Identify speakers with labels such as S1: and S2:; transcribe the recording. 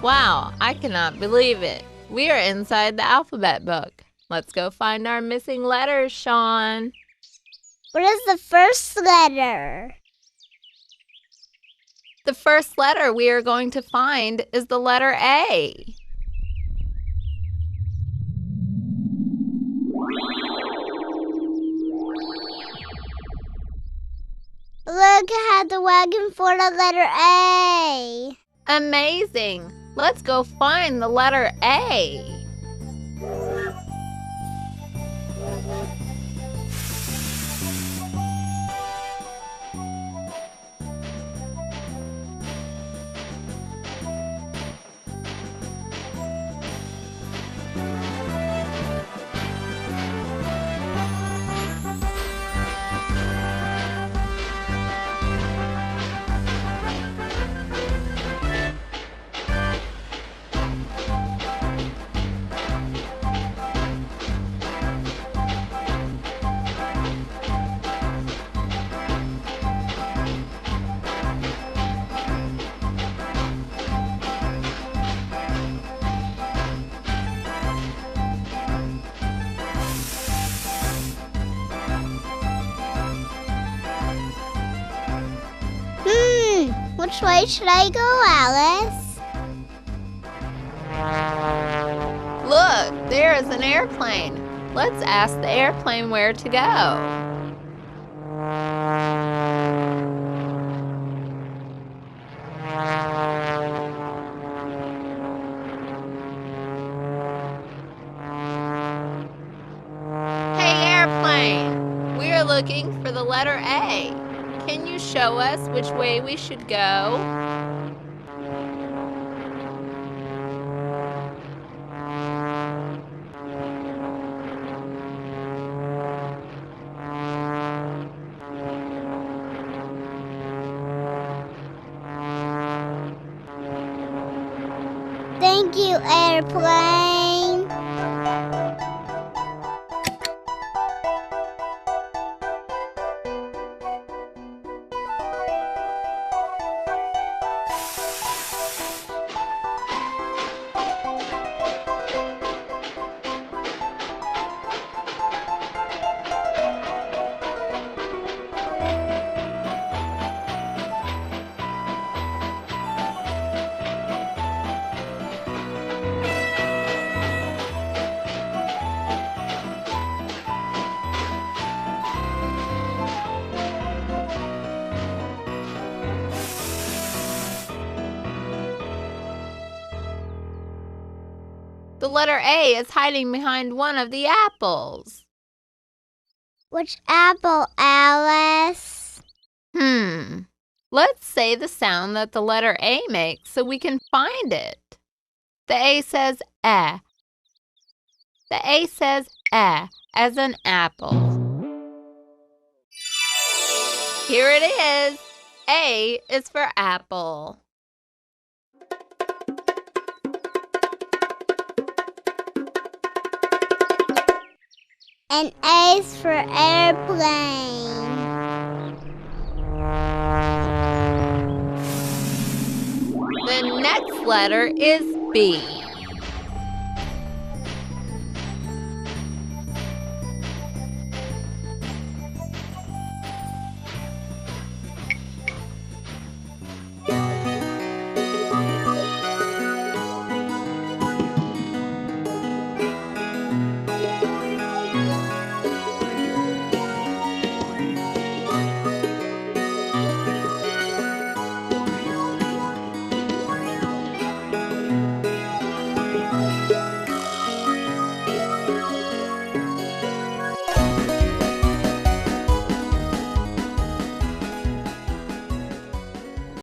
S1: Wow, I cannot believe it. We are inside the alphabet book. Let's go find our missing letters, Shawn.
S2: What is the first letter?
S1: The first letter we are going to find is the letter A.
S2: Look, I had the wagon for the letter A.
S1: Amazing! Let's go find the letter A.
S2: Which way should I go, Alice?
S1: Look, there is an airplane. Let's ask the airplane where to go. Hey, airplane! We are looking for the letter A. Can you show us which way we should go?
S2: Thank you, airplane.
S1: The letter A is hiding behind one of the apples.
S2: Which apple, Alice?
S1: Let's say the sound that the letter A makes so we can find it. The A says eh. The A says eh, as an apple. Here it is. A is for apple.
S2: And A's for airplane.
S1: The next letter is B.